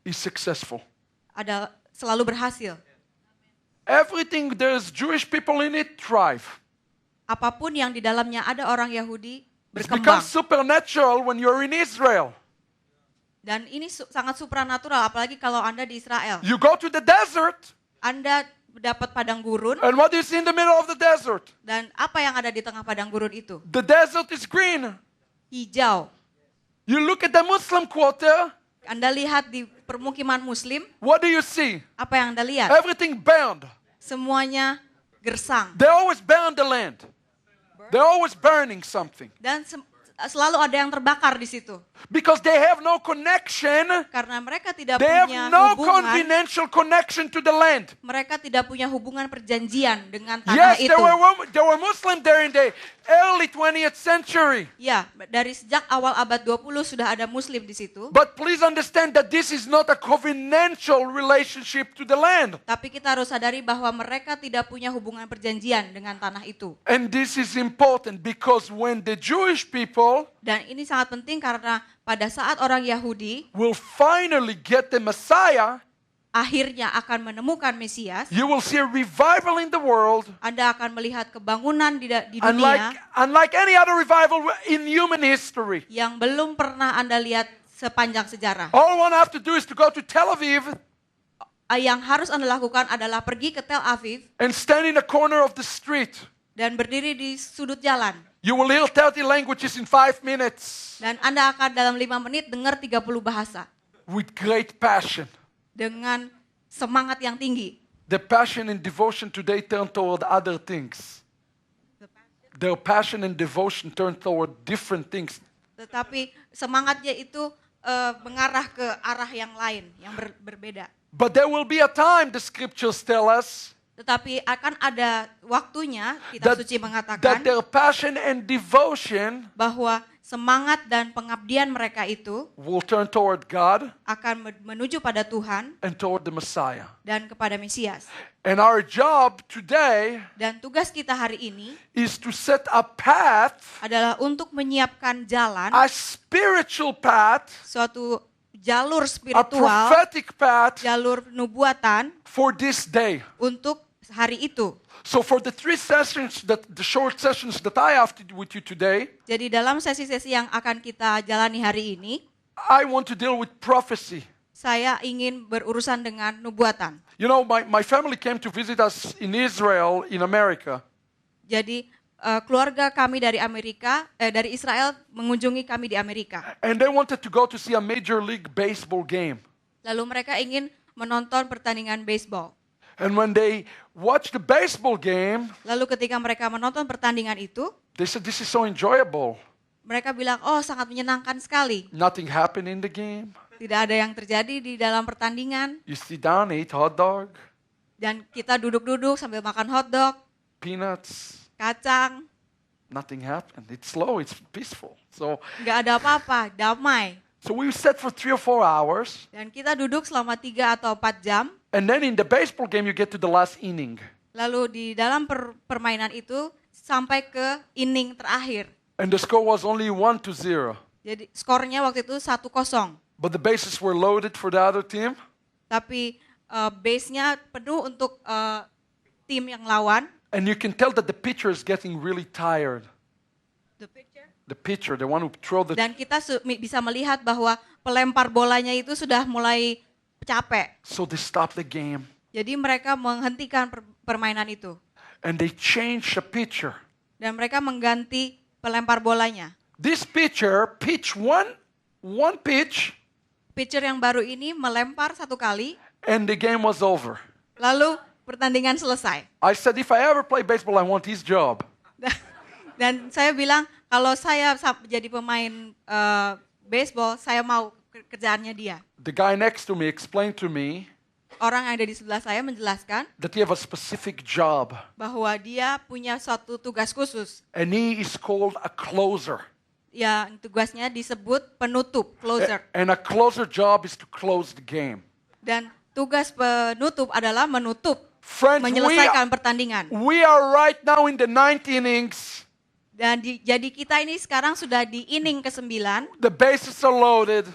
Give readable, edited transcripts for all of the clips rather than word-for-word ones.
is successful. ada selalu berhasil. Everything there's Jewish people in it thrive. Apapun yang di dalamnya ada orang Yahudi It berkembang. becomes supernatural when you're in Israel. Dan ini sangat supranatural, apalagi kalau Anda di Israel. You go to the desert, Anda dapat padang gurun, and what do you see in the middle of the desert? dan apa yang ada di tengah padang gurun itu? The desert is green. Hijau. You look at the Muslim quarter, Anda lihat di permukiman Muslim, what do you see? apa yang Anda lihat? Everything burned. Semuanya gersang. They always burn the land. They're always burning something. Dan selalu ada yang terbakar di situ. Because they have no connection. Karena mereka tidak They punya have no hubungan. confidential connection to the land. Mereka tidak punya hubungan perjanjian dengan tanah Yes, itu. there were Muslims there in the early 20th century. Ya, dari sejak awal abad 20 sudah ada Muslim di situ. But please understand that this is not a covenantal relationship to the land. Tapi kita harus sadari bahwa mereka tidak punya hubungan perjanjian dengan tanah itu. And this is important because when the Jewish people Dan ini sangat penting karena pada saat orang Yahudi will finally get the Messiah, akhirnya akan menemukan Mesias, you will see a revival in the world. Anda akan melihat kebangunan di dunia Unlike any other revival in human history. yang belum pernah Anda lihat sepanjang sejarah. All one have to do is to go to Tel Aviv Yang harus Anda lakukan adalah pergi ke Tel Aviv and stand in a corner of the street. dan berdiri di sudut jalan. You will hear 30 languages in 5 minutes Dan Anda akan dalam 5 menit dengar 30 bahasa. with great passion. Dengan semangat yang tinggi. The passion and devotion today turn toward other things. Their passion and devotion turn toward different things. Tetapi semangatnya itu mengarah ke arah yang lain, yang berbeda. But there will be a time, the scriptures tell us, Tetapi akan ada waktunya, kitab suci that mengatakan, their passion and devotion bahwa semangat dan pengabdian mereka itu will turn toward God akan menuju pada Tuhan and toward the Messiah. dan kepada Mesias. And our job today Dan tugas kita hari ini is to set a path, adalah untuk menyiapkan jalan, a spiritual path, suatu jalur a spiritual, prophetic path jalur nubuatan for this day. untuk hari itu. So for the 3 sessions, the short sessions that I have to do with you today, Jadi dalam sesi-sesi yang akan kita jalani hari ini, I want to deal with prophecy. saya ingin berurusan dengan nubuatan. You know, my family came to visit us in Israel, in America. Jadi keluarga kami dari dari Israel mengunjungi kami di Amerika. And they wanted to go to see a Major League Baseball game. Lalu mereka ingin menonton pertandingan baseball. And when they watched the baseball game, Lalu ketika mereka menonton pertandingan itu, they said, this is so enjoyable. mereka bilang, oh sangat menyenangkan sekali. Nothing happened in the game. Tidak ada yang terjadi di dalam pertandingan. You sit down, eat hot dog, Dan kita duduk-duduk sambil makan hotdog, peanuts. kacang. Nothing happened. It's slow, it's peaceful. So Nggak ada apa-apa, damai. we sat for 3 or 4 hours. Dan kita duduk selama 3 atau 4 jam. And then in the baseball game, you get to the last inning. Lalu di dalam permainan itu sampai ke inning terakhir. And the score was only 1-0. Jadi skornya waktu itu 1-0. But the bases were loaded for the other team. Tapi base-nya penuh untuk tim yang lawan. And you can tell that the pitcher is getting really tired. The pitcher, the one who throw the... Dan kita bisa melihat bahwa pelempar bolanya itu sudah mulai capek. So they stop the game. Jadi mereka menghentikan permainan itu. And they change the pitcher. Dan mereka mengganti pelempar bolanya. This pitcher pitched one pitch. Pitcher yang baru ini melempar 1 kali. And the game was over. Lalu pertandingan selesai. I said, if I ever play baseball, I want his job. Dan saya bilang, kalau saya jadi pemain baseball, saya mau kerjaannya dia. The guy next to me explained to me Orang yang ada di sebelah saya menjelaskan that he have a specific job. bahwa dia punya suatu tugas khusus. And he is called a closer. Yang tugasnya disebut penutup, closer. And a closer job is to close the game. Dan tugas penutup adalah menutup, Friends, menyelesaikan pertandingan. we are right now in the 9th innings. Dan jadi kita ini sekarang sudah di inning ke-9. The bases are loaded.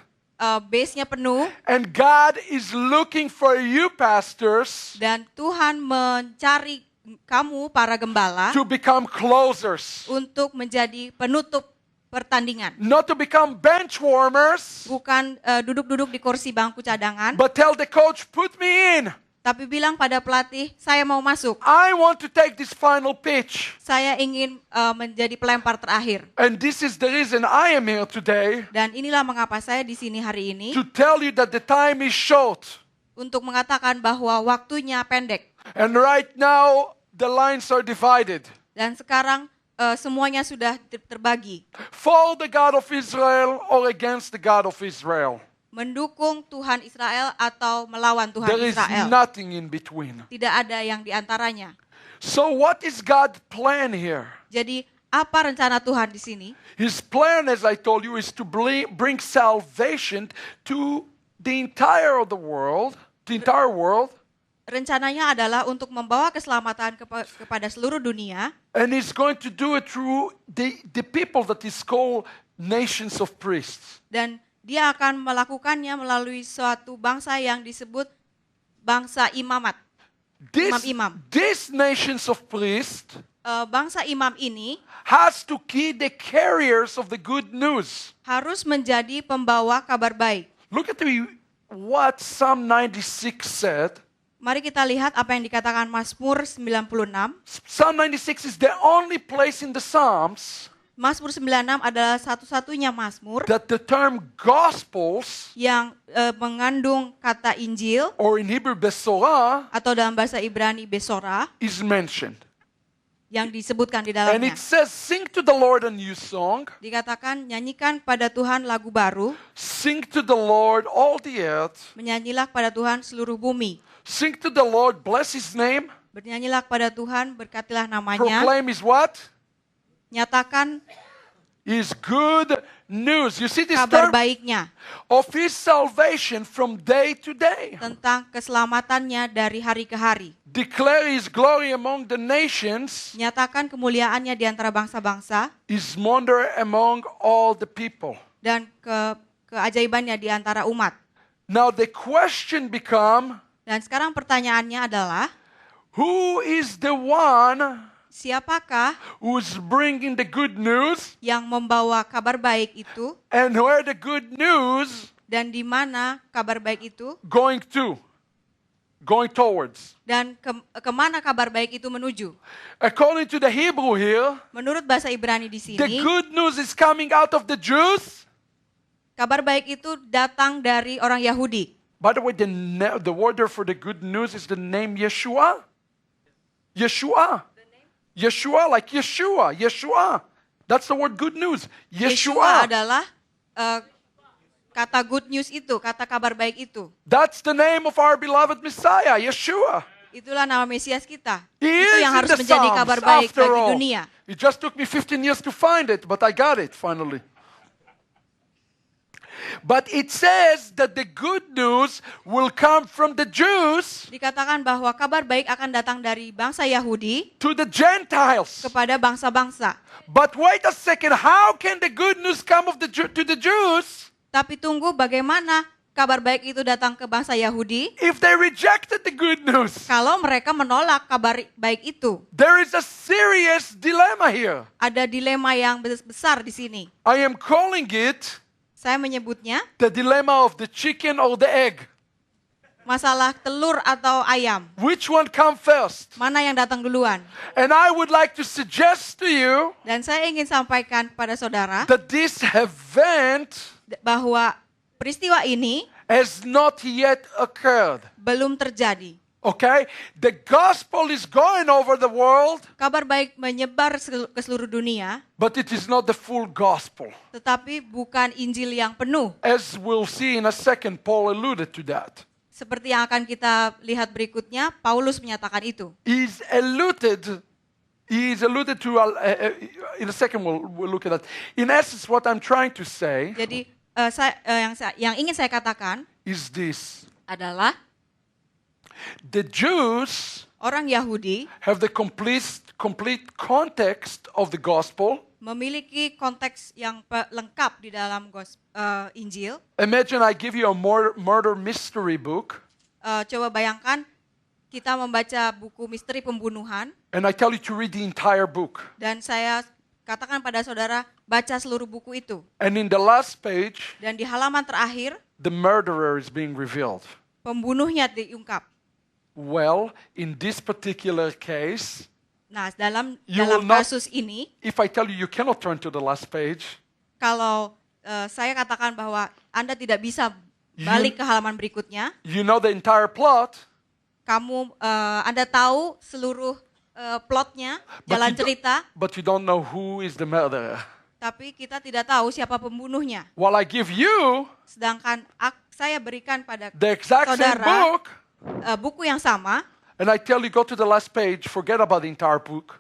base-nya penuh And God is looking for you, pastors, dan Tuhan mencari kamu para gembala to become closers, untuk menjadi penutup pertandingan. not to become bench warmers, Bukan duduk-duduk di kursi bangku cadangan, but tell the coach, put me in. tapi bilang pada pelatih, saya mau masuk. I want to take this final pitch. Saya ingin menjadi pelempar terakhir. And this is the reason I am here today, Dan inilah mengapa saya di sini hari ini, to tell you that the time is short. untuk mengatakan bahwa waktunya pendek. And right now, the lines are divided. Dan sekarang semuanya sudah terbagi. For the God of Israel or against the God of Israel. Mendukung Tuhan Israel atau melawan Tuhan There is Israel. nothing in between. Tidak ada yang di antaranya. So what is God's plan here? Jadi apa rencana Tuhan di sini? His plan, as I told you, is to bring salvation to the entire world. Rencananya adalah untuk membawa keselamatan kepada seluruh dunia. And he's going to do it through the people that is called nations of priests. Dan dia akan melakukannya melalui suatu bangsa yang disebut bangsa imamat. Imam-imam. This nations of priests Bangsa imam ini has to be the carriers of the good news. harus menjadi pembawa kabar baik. Look at what Psalm 96 said. Mari kita lihat apa yang dikatakan Mazmur 96. Psalm 96 is the only place in the Psalms Mazmur 96 adalah satu-satunya Mazmur that the term Gospels, yang mengandung kata Injil or in Hebrew Besorah, atau dalam bahasa Ibrani Besora is mentioned. yang disebutkan di And dalamnya. it says, sing to the Lord a new song, Dikatakan nyanyikan pada Tuhan lagu baru, sing to the Lord all the earth, menyanyilah pada Tuhan seluruh bumi. sing to the Lord, bless his name, Bernyanyilah kepada Tuhan, berkatilah namanya. proclaim his what? Nyatakan His good news. You see this kabar term? baiknya Of his salvation from day to day. tentang keselamatannya dari hari ke hari. Declare his glory among the nations, Nyatakan kemuliaannya di antara bangsa-bangsa his wonder among all the people. dan keajaibannya di antara umat. Now the question become, Dan sekarang pertanyaannya adalah, who is the one siapakah who's bringing the good news, yang membawa kabar baik itu and where the good news dan di mana kabar baik itu going towards? dan kemana kabar baik itu menuju? According to the Hebrew here, Menurut bahasa Ibrani di the sini, good news is coming out of the Jews. kabar baik itu datang dari orang Yahudi. By the way, the word there for the good news is the name Yeshua. Yeshua. Yeshua, like Yeshua. Yeshua. That's the word good news. Yeshua Yeshua. adalah kata good news itu, kata kabar baik itu. That's the name of our beloved Messiah, Yeshua. Itulah nama Mesias kita. He Itu is yang in harus the menjadi Psalms, kabar baik after bagi all. dunia. It just took me 15 years to find it, but I got it finally. But it says that the good news will come from the Jews Dikatakan bahwa kabar baik akan datang dari bangsa Yahudi to the Gentiles. kepada bangsa-bangsa. But wait a second, how can the good news come to the Jews Tapi tunggu, bagaimana kabar baik itu datang ke bangsa Yahudi if they rejected the good news? kalau mereka menolak kabar baik itu? There is a serious dilemma here. Ada dilema yang besar di sini. I am calling it Saya menyebutnya the dilemma of the chicken or the egg. masalah telur atau ayam. Which one come first? Mana yang datang duluan? And I would like to suggest to you Dan saya ingin sampaikan kepada saudara that this event bahwa peristiwa ini has not yet occurred. belum terjadi. Okay? The gospel is going over the world, Kabar baik menyebar ke seluruh dunia, but it is not the full gospel. tetapi bukan Injil yang penuh. As we'll see in a second, Paul alluded to that. Seperti yang akan kita lihat berikutnya, Paulus menyatakan itu. He's alluded to, in a second we'll look at that. In essence, what I'm trying to say Jadi yang ingin saya katakan is this. adalah The Jews orang Yahudi have the complete context of the gospel, memiliki konteks yang lengkap di dalam Injil. Imagine I give you a murder mystery book, Coba bayangkan kita membaca buku misteri pembunuhan and I tell you to read the entire book. dan saya katakan pada saudara baca seluruh buku itu. And in the last page, Dan di halaman terakhir the murderer is being revealed. pembunuhnya diungkap. Well, in this particular case, Nah, dalam You will not- kasus ini, if I tell you cannot turn to the last page, kalau saya katakan bahwa Anda tidak bisa balik ke halaman berikutnya, you know the entire plot, Anda tahu seluruh plotnya, jalan cerita, but you don't know who is the murderer. tapi kita tidak tahu siapa pembunuhnya. While I give you Sedangkan saya berikan pada the exact same saudara book, buku yang sama, and I tell you go to the last page, forget about the entire book,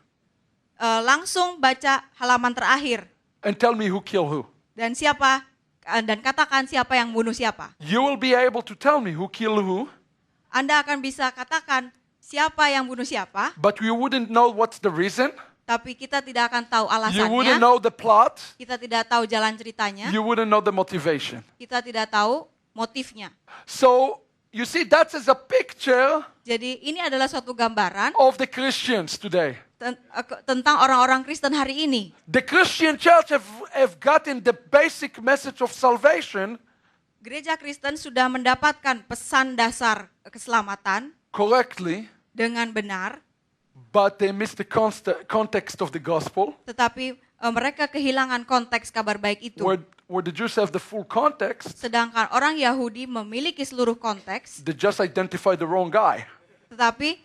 langsung baca halaman terakhir and tell me who killed who. dan katakan siapa yang bunuh siapa. You will be able to tell me who killed who, Anda akan bisa katakan siapa yang bunuh siapa, but you wouldn't know what's the reason. tapi kita tidak akan tahu You wouldn't alasannya, know the plot. kita tidak tahu jalan ceritanya, You wouldn't know the motivation. kita tidak tahu motifnya. So, you see, that is a picture Jadi ini adalah suatu gambaran of the Christians today. tentang orang-orang Kristen hari ini. The Christian church have gotten the basic message of salvation Gereja Kristen sudah mendapatkan pesan dasar keselamatan correctly, dengan benar, but they miss the context of the gospel, tetapi mereka kehilangan konteks kabar baik itu. where the Jews have the full context. Sedangkan orang Yahudi memiliki seluruh konteks, They just identify the wrong guy. tetapi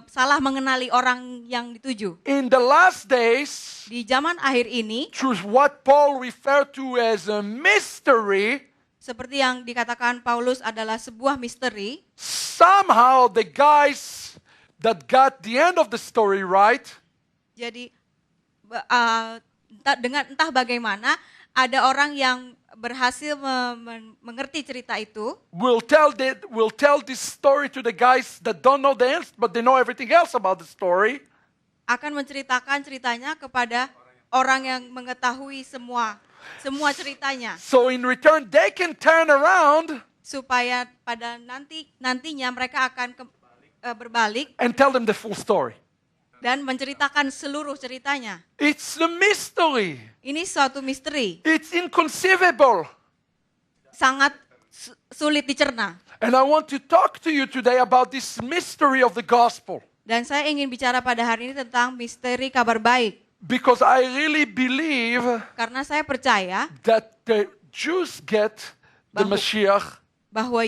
salah mengenali orang yang dituju. In the last days, Di zaman akhir ini, through what Paul referred to as a mystery, seperti yang dikatakan Paulus adalah sebuah misteri, somehow the guys that got the end of the story right jadi entah bagaimana ada orang yang berhasil mengerti cerita itu, will tell this story to the guys that don't know the answer, but they know everything else about the story. akan menceritakan ceritanya kepada orang yang mengetahui semua ceritanya, So in return, they can turn around supaya pada nantinya mereka akan berbalik and tell them the full story. dan menceritakan seluruh ceritanya. It's a mystery. Ini suatu misteri, It's inconceivable. sangat sulit dicerna. And I want to talk to you today about this mystery of the gospel. Dan saya ingin bicara pada hari ini tentang misteri kabar baik. Because I really believe Karena saya percaya that the Jews get the Mashiach, bahwa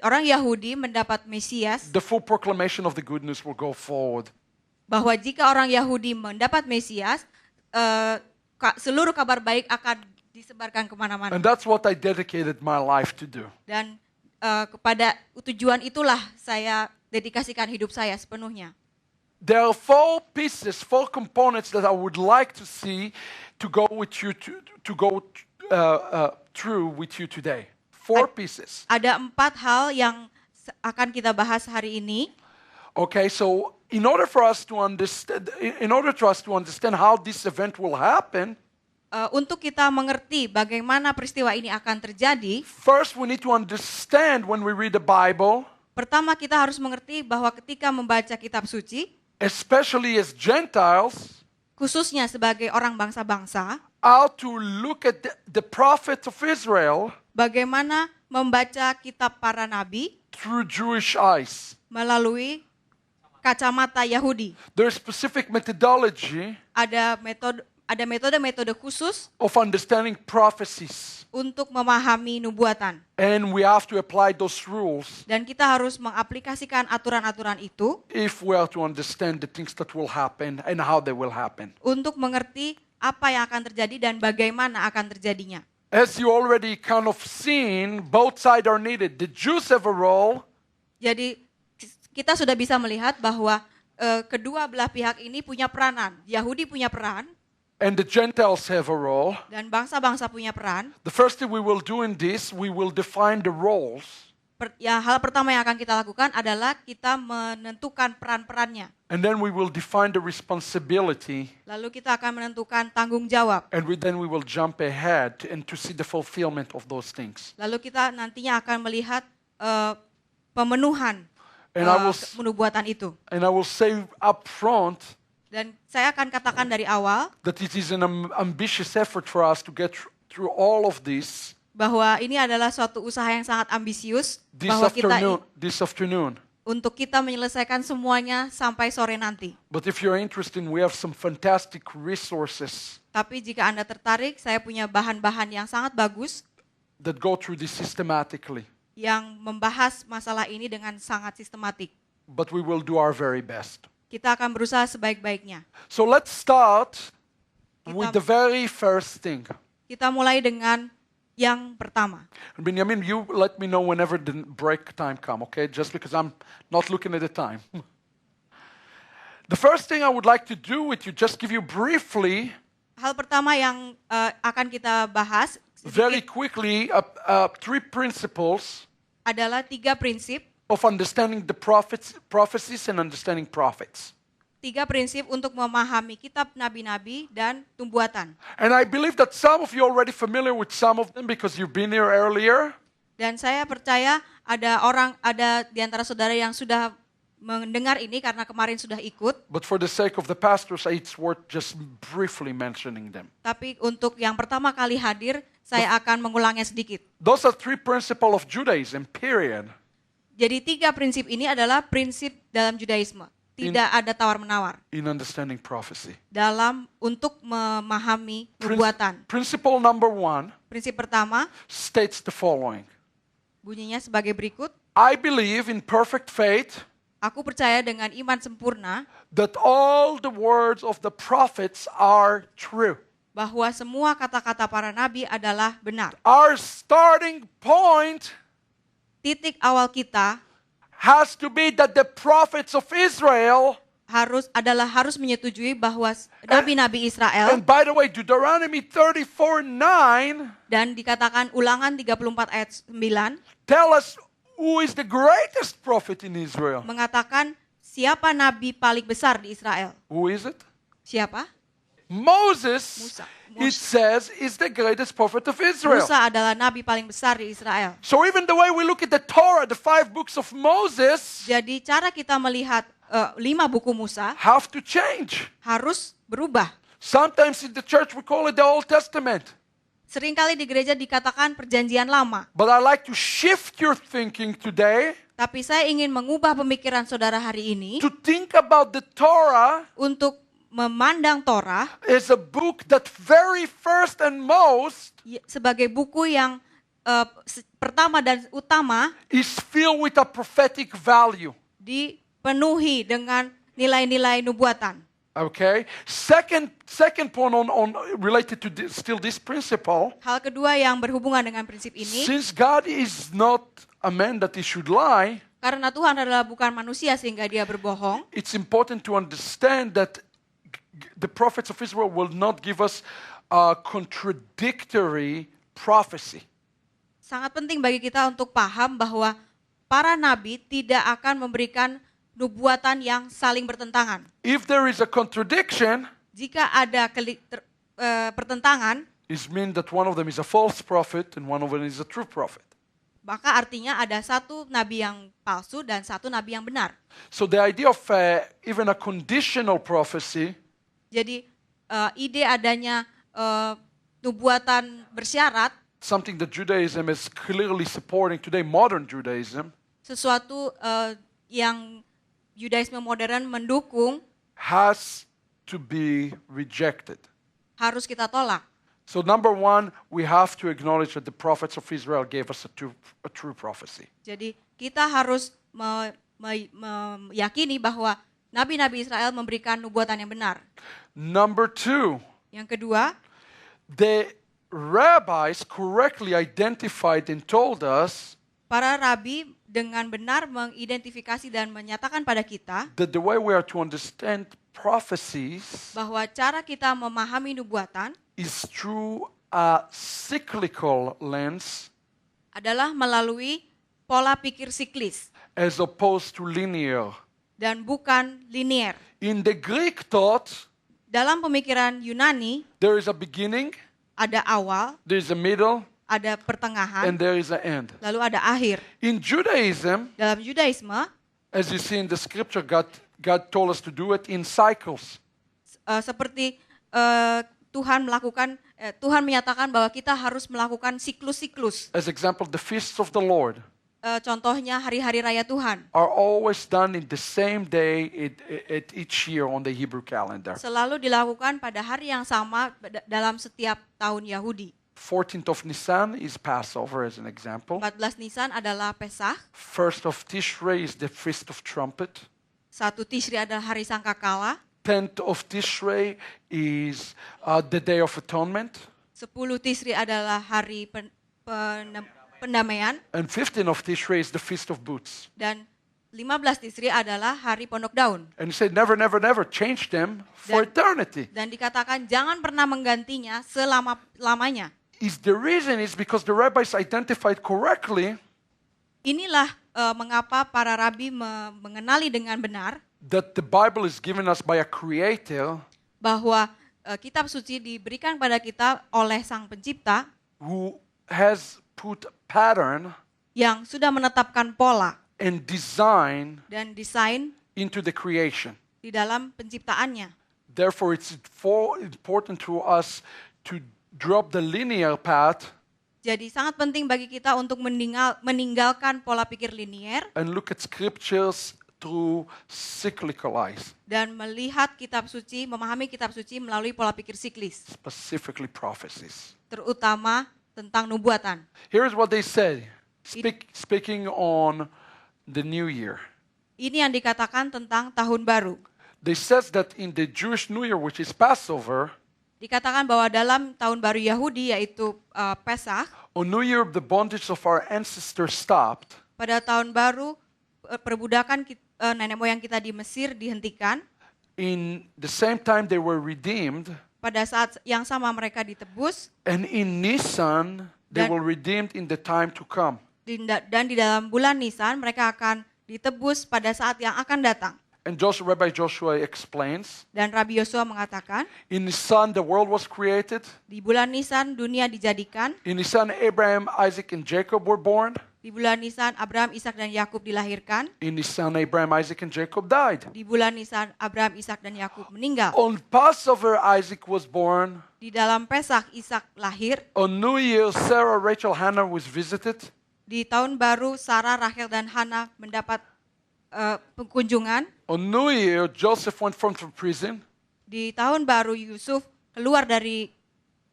orang Yahudi mendapat Mesias, the full proclamation of the good news will go forward. bahwa jika orang Yahudi mendapat Mesias, seluruh kabar baik akan disebarkan kemana-mana. And that's what I dedicated my life to do. Dan kepada tujuan itulah saya dedikasikan hidup saya sepenuhnya. There are 4 pieces, 4 components that I would like to see to go with you to go through with you today. 4 pieces. Ada 4 hal yang akan kita bahas hari ini. Okay, so in order for us to understand how this event will happen, Untuk kita mengerti bagaimana peristiwa ini akan terjadi, first we need to understand when we read the Bible, pertama kita harus mengerti bahwa ketika membaca kitab suci, especially as Gentiles, khususnya sebagai orang bangsa-bangsa, how to look at the prophets of Israel bagaimana membaca kitab para nabi through Jewish eyes. melalui kacamata Yahudi. There's specific methodology Ada metode-metode khusus of understanding prophecies, untuk memahami nubuatan. and we have to apply those rules Dan kita harus mengaplikasikan aturan-aturan itu if we are to understand the things that will happen and how they will happen. untuk mengerti apa yang akan terjadi dan bagaimana akan terjadinya. As you already kind of seen, both sides are needed. The Jews have a role, Jadi kita sudah bisa melihat bahwa kedua belah pihak ini punya peranan. Yahudi punya peran and the Gentiles have a role. dan bangsa-bangsa punya peran. The first thing we will do in this, we will define the roles. hal pertama yang akan kita lakukan adalah kita menentukan peran-perannya. And then we will define the responsibility, Lalu kita akan menentukan tanggung jawab. and then we will jump ahead and to see the fulfillment of those things. Lalu kita nantinya akan melihat pemenuhan And I will nubuatan itu. and I will say up front Dan saya akan katakan dari awal that it is an ambitious effort for us to get through all of this bahwa ini adalah suatu usaha yang sangat ambisius bahwa this afternoon. Untuk kita menyelesaikan semuanya sampai sore nanti. But if you're interested, we have some fantastic resources Tapi jika Anda tertarik, saya punya bahan-bahan yang sangat bagus that go through this systematically. yang membahas masalah ini dengan sangat sistematik. But we will do our very best. Kita akan berusaha sebaik-baiknya. So let's start with the very first thing. Kita mulai dengan yang pertama. Benjamin, you let me know whenever the break time come, okay? Just because I'm not looking at the time. The first thing I would like to do with you, just give you briefly, Hal pertama yang akan kita bahas very sedikit quickly, three principles adalah 3 prinsip. of understanding the prophecies and understanding prophets. 3 prinsip untuk memahami kitab nabi-nabi dan nubuatan. And I believe that some of you are already familiar with some of them because you've been here earlier. Dan saya percaya ada di antara saudara yang sudah mendengar ini karena kemarin sudah ikut. But for the sake of the pastors, it's worth just briefly mentioning them. Tapi untuk yang pertama kali hadir, saya akan mengulangnya sedikit. Those are 3 principles of Judaism, period. Jadi 3 prinsip ini adalah prinsip dalam Judaisme. Tidak ada tawar-menawar In understanding prophecy. dalam untuk memahami nubuatan. Principle number 1 Prinsip pertama states the following. bunyinya sebagai berikut. I believe in perfect faith Aku percaya dengan iman sempurna that all the words of the prophets are true. bahwa semua kata-kata para nabi adalah benar. Our starting point Titik awal kita has to be that the prophets of Israel, harus menyetujui bahwa nabi-nabi Israel, and by the way, Deuteronomy 34:9 dan dikatakan Ulangan 34 ayat 9 tell us who is the greatest prophet in Israel. mengatakan siapa nabi paling besar di Israel. Who is it? Siapa? Moses, Musa. it says, is the greatest prophet of Israel. Musa adalah nabi paling besar di Israel. So even the way we look at the Torah, the 5 books of Moses, Jadi cara kita melihat 5 buku Musa have to change. harus berubah. Sometimes in the church we call it the Old Testament. Seringkali di gereja dikatakan perjanjian lama. But I like to shift your thinking today Tapi saya ingin mengubah pemikiran saudara hari ini to think about the Torah untuk memandang Torah as a book that very first and most sebagai buku yang pertama dan utama is filled with a prophetic value. dipenuhi dengan nilai-nilai nubuatan. Okay? Second point on related to this principle, Hal kedua yang berhubungan dengan prinsip ini, since God is not a man that he should lie, karena Tuhan adalah bukan manusia sehingga dia berbohong, it's important to understand that the prophets of Israel will not give us a contradictory prophecy. sangat penting bagi kita untuk paham bahwa para nabi tidak akan memberikan nubuatan yang saling bertentangan. If there is a contradiction, Jika ada pertentangan, it means that one of them is a false prophet and one of them is a true prophet. maka artinya ada satu nabi yang palsu dan satu nabi yang benar. So the idea of even a conditional prophecy Jadi ide adanya nubuatan bersyarat, something that Judaism is clearly supporting today, modern Judaism, sesuatu yang Yudaisme modern mendukung, has to be rejected. harus kita tolak. So number 1, we have to acknowledge that the prophets of Israel gave us a true prophecy. Jadi kita harus meyakini bahwa nabi-nabi Israel memberikan nubuatan yang benar. Number 2, Yang kedua, the rabbis correctly identified and told us para rabi dengan benar mengidentifikasi dan menyatakan pada kita that the way we are to understand prophecies bahwa cara kita memahami nubuatan is through a cyclical lens adalah melalui pola pikir siklis as opposed to linear. dan bukan linier. In the Greek thought, Dalam pemikiran Yunani, there is a beginning, ada awal, there is a middle, ada and pertengahan, there is an end. lalu ada akhir. In Judaism, Dalam Judaisme, as you see in the scripture, God told us to do it in cycles. seperti Tuhan menyatakan bahwa kita harus melakukan siklus-siklus. As example, the feasts of the Lord Contohnya hari-hari raya Tuhan. are always done in the same day at each year on the Hebrew calendar. Selalu dilakukan pada hari yang sama dalam setiap tahun Yahudi. 14th of Nisan is Passover as an example. 14 Nisan adalah Pesach. 1st of Tishrei is the Feast of Trumpet. 1 Tishri adalah hari Sangkakala. 10th of Tishrei is the Day of Atonement. 10 Tishri adalah hari pendamaian. And 15th of Tishrei is the Feast of Booths. Dan 15 Tishri adalah hari Pondok Daun. And he said, never, never, never change them for eternity. Dan dikatakan jangan pernah menggantinya selama-lamanya. The reason is because the rabbis identified correctly Inilah mengapa para rabi mengenali dengan benar that the Bible is given us by a creator bahwa kitab suci diberikan pada kita oleh Sang Pencipta who has put pattern yang sudah menetapkan pola and design dan desain into the creation. di dalam penciptaannya. Therefore, it's important to us to drop the linear path Jadi sangat penting bagi kita untuk meninggalkan pola pikir linier and look at scriptures through cyclical eyes, dan melihat kitab suci, memahami kitab suci melalui pola pikir siklis, specifically prophecies. terutama tentang nubuatan. Here's what they said, speaking on the new year. Ini yang dikatakan tentang tahun baru. They says that in the Jewish New Year, which is Passover, Dikatakan bahwa dalam tahun baru Yahudi yaitu Pesach, on New Year the bondage of our ancestors stopped, pada tahun baru perbudakan nenek moyang kita di Mesir dihentikan. in the same time they were redeemed, Pada saat yang sama mereka ditebus and in Nisan they Dan- were redeemed in the time to come. dan di dalam bulan Nisan mereka akan ditebus pada saat yang akan datang. And Rabbi Joshua explains, Dan Rabi Yosua mengatakan, in Nisan the world was created, di bulan Nisan dunia dijadikan, in Nisan Abraham, Isaac and Jacob were born, di bulan Nisan Abraham, Ishak dan Yakub dilahirkan, in Nisan Abraham, Isaac and Jacob died. di bulan Nisan Abraham, Ishak dan Yakub meninggal. On Passover Isaac was born, Di dalam Pesach Ishak lahir, on New Year Sarah, Rachel, Hannah was visited, di tahun baru Sarah, Rachel dan Hana mendapat kunjungan. on New Year Joseph went from prison, Di tahun baru Yusuf keluar dari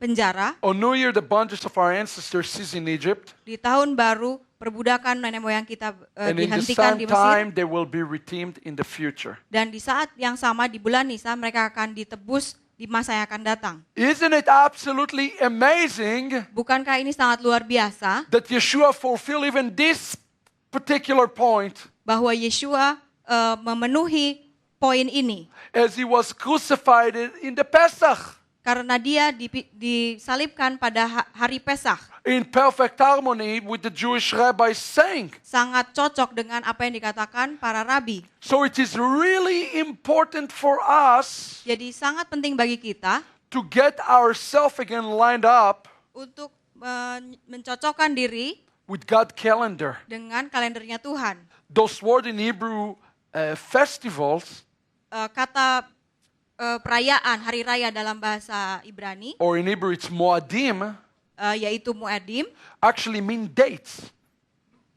penjara. on New Year the bondage of our ancestors ceased in Egypt, Di tahun baru perbudakan nenek moyang kita and in the dihentikan same di Mesir. time they will be redeemed in the future. Dan di saat yang sama di bulan Nisan mereka akan ditebus di masa yang akan datang. Isn't it absolutely amazing Bukankah ini sangat luar biasa that Yeshua fulfilled even this particular point bahwa Yeshua memenuhi poin ini as he was crucified in the Pesach karena dia disalibkan pada hari Pesach. in perfect harmony with the Jewish rabbis saying. Sangat cocok dengan apa yang dikatakan para rabi. So it is really important for us Jadi sangat penting bagi kita to get ourselves again lined up untuk mencocokkan diri with God's calendar. dengan kalendernya Tuhan. Those words in Hebrew, festivals, Kata perayaan hari raya dalam bahasa Ibrani, or in Hebrew it's Moadim, yaitu Muadim, actually mean dates.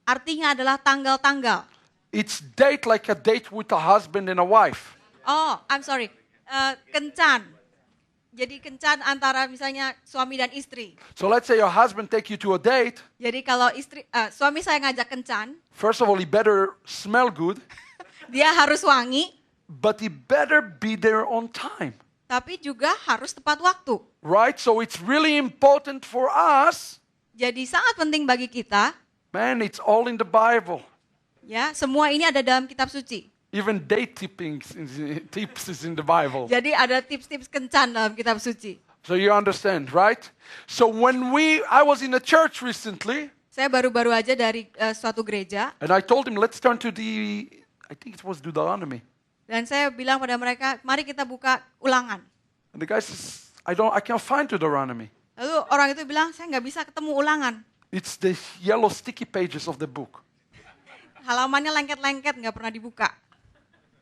artinya adalah tanggal-tanggal. It's date like a date with a husband and a wife. Oh, I'm sorry. Kencan. Jadi kencan antara misalnya suami dan istri. So let's say your husband take you to a date. Jadi kalau suami saya ngajak kencan, First of all, he better smell good, dia harus wangi, but he better be there on time. tapi juga harus tepat waktu. Right? So it's really important for us. Jadi sangat penting bagi kita, Man, it's all in the Bible. ya, semua ini ada dalam kitab suci. Even date tips is in the Bible. Jadi ada tips-tips kencan dalam kitab suci. So you understand, right? So when I was in a church recently, Saya baru-baru aja dari suatu gereja And I told him, let's turn to I think it was Deuteronomy. dan saya bilang pada mereka, mari kita buka Ulangan. And the guy says, I can't find Deuteronomy. Lalu orang itu bilang, saya nggak bisa ketemu Ulangan. It's the yellow sticky pages of the book. Halamannya lengket-lengket, nggak pernah dibuka.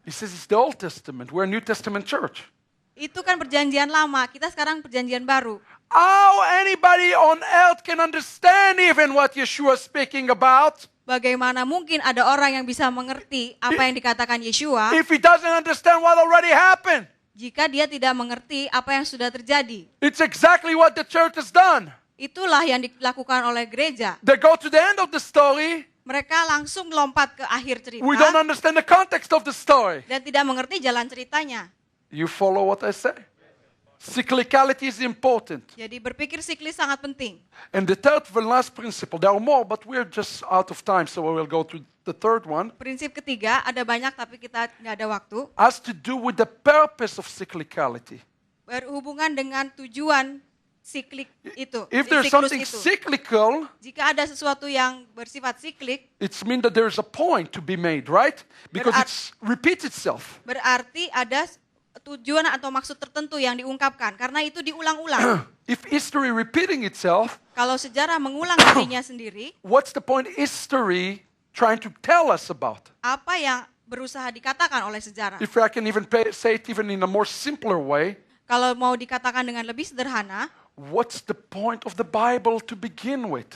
He says, it's the Old Testament. We're a New Testament church. Itu kan perjanjian lama, kita sekarang perjanjian baru. How anybody on earth can understand even what Yeshua is speaking about Bagaimana mungkin ada orang yang bisa mengerti apa yang dikatakan Yeshua if he doesn't understand what already happened? jika dia tidak mengerti apa yang sudah terjadi? It's exactly what the church has done. Itulah yang dilakukan oleh gereja. They go to the end of the story. Mereka langsung lompat ke akhir cerita We don't understand the context of the story. dan tidak mengerti jalan ceritanya. You follow what I say? Cyclicality is important. Jadi berpikir siklis sangat penting. And the third and last principle, there are more, but we're just out of time, so we will go to the third one, Prinsip ketiga, ada banyak tapi kita nggak ada waktu. has to do with the purpose of cyclicality. Berhubungan dengan tujuan siklik itu. If there's siklus something itu. cyclical, Jika ada sesuatu yang bersifat siklik, it means that there's a point to be made, right? Because it repeats itself. berarti ada tujuan atau maksud tertentu yang diungkapkan. Karena itu diulang-ulang. If history repeating itself, Kalau sejarah mengulang dirinya sendiri, what's the point history trying to tell us about? apa yang berusaha dikatakan oleh sejarah? If I can even say it even in a more simpler way, Kalau mau dikatakan dengan lebih sederhana, what's the point of the Bible to begin with?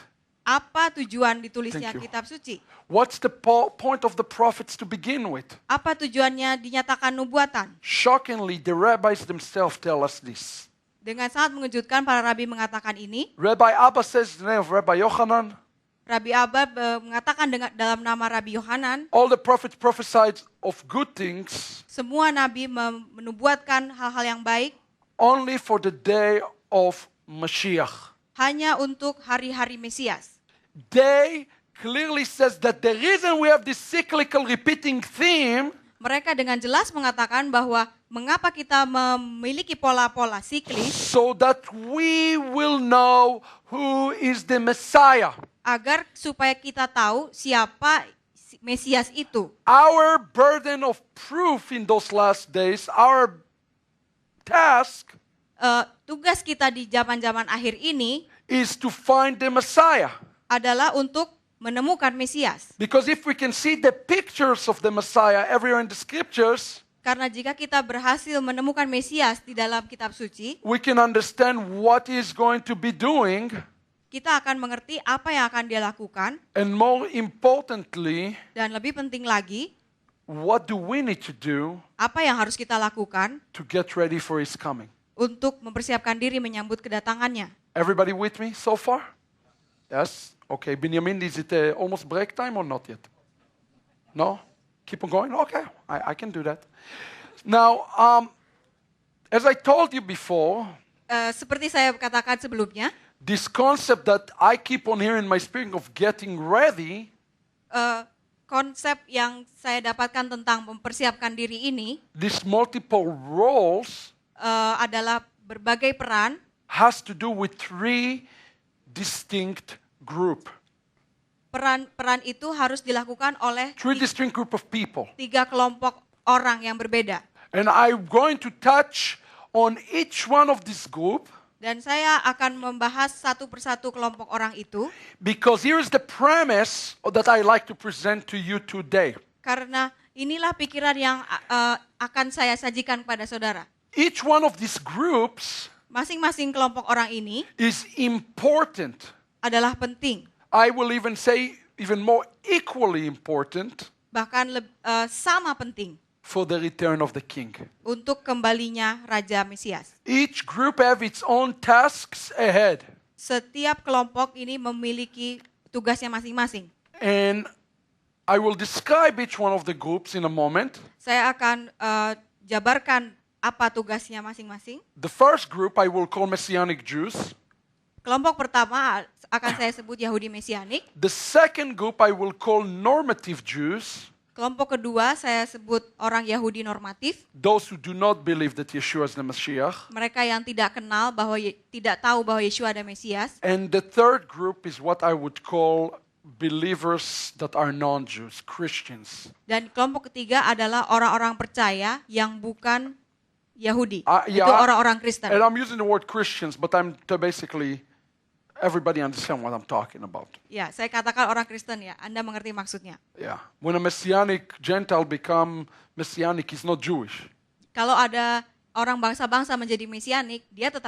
apa tujuan ditulisnya Thank you. kitab suci? What's the point of the prophets to begin with? Apa tujuannya dinyatakan nubuatan? Shockingly, the rabbis themselves tell us this. Dengan sangat mengejutkan para rabi mengatakan ini. Rabbi Abba says the name of Rabbi Yochanan. Rabi Abba mengatakan dalam nama Rabi Yohanan, All the prophets prophesied of good things semua nabi menubuatkan hal-hal yang baik only for the day of Mashiach. hanya untuk hari-hari Mesias. They clearly says that the reason we have this cyclical repeating theme Mereka dengan jelas mengatakan bahwa mengapa kita memiliki pola-pola siklis so that we will know who is the Messiah. agar supaya kita tahu siapa Mesias itu. Our burden of proof in those last days, our task Tugas kita di zaman-zaman akhir ini is to find the Messiah. adalah untuk menemukan Mesias. Because if we can see the pictures of the Messiah everywhere in the scriptures, Karena jika kita berhasil menemukan Mesias di dalam kitab suci, we can understand what he's going to be doing, kita akan mengerti apa yang akan dia lakukan, and more importantly, dan lebih penting lagi, what do we need to do apa yang harus kita lakukan to get ready for his coming. untuk mempersiapkan diri menyambut kedatangannya. Everybody with me so far? Yes? Okay, Benjamin, is it almost break time or not yet? No? Keep on going? Okay, I can do that. Now, as I told you before, Seperti saya katakan sebelumnya, this concept that I keep on hearing in my spirit of getting ready konsep yang saya dapatkan tentang mempersiapkan diri ini these multiple roles adalah berbagai peran, has to do with three distinct group. Peran itu harus dilakukan oleh Three distinct group of people. 3 kelompok orang yang berbeda. And I'm going to touch on each one of this group Dan saya akan membahas satu persatu kelompok orang itu, because here's the premise that I like to present to you today. karena inilah pikiran yang akan saya sajikan kepada saudara. Each one of these groups Masing-masing kelompok orang ini is important. adalah penting, I will even say even more equally important bahkan sama penting for the return of the king. untuk kembalinya Raja Mesias. Each group have its own tasks ahead. Setiap kelompok ini memiliki tugasnya masing-masing. And I will describe each one of the groups in a moment. Saya akan jabarkan apa tugasnya masing-masing. The first group I will call Messianic Jews. Kelompok pertama akan saya sebut Yahudi Mesianik. The second group I will call normative Jews. Kelompok kedua saya sebut orang Yahudi normatif, those who do not believe that Yeshua is the Messiah. mereka yang tidak kenal bahwa tidak tahu bahwa Yeshua ada Mesias. And the third group is what I would call believers that are non-Jews, Christians. Dan kelompok ketiga adalah orang-orang percaya yang bukan Yahudi. Yeah, Itu orang-orang Kristen. And I'm using the word Christians, but I'm basically, everybody understand what I'm talking about. Ya, saya katakan orang Kristen ya. Anda mengerti maksudnya. Yeah. When a Messianic Gentile become Messianic, he's not Jewish. Kalau ada orang bangsa-bangsa menjadi mesianik, dia tetap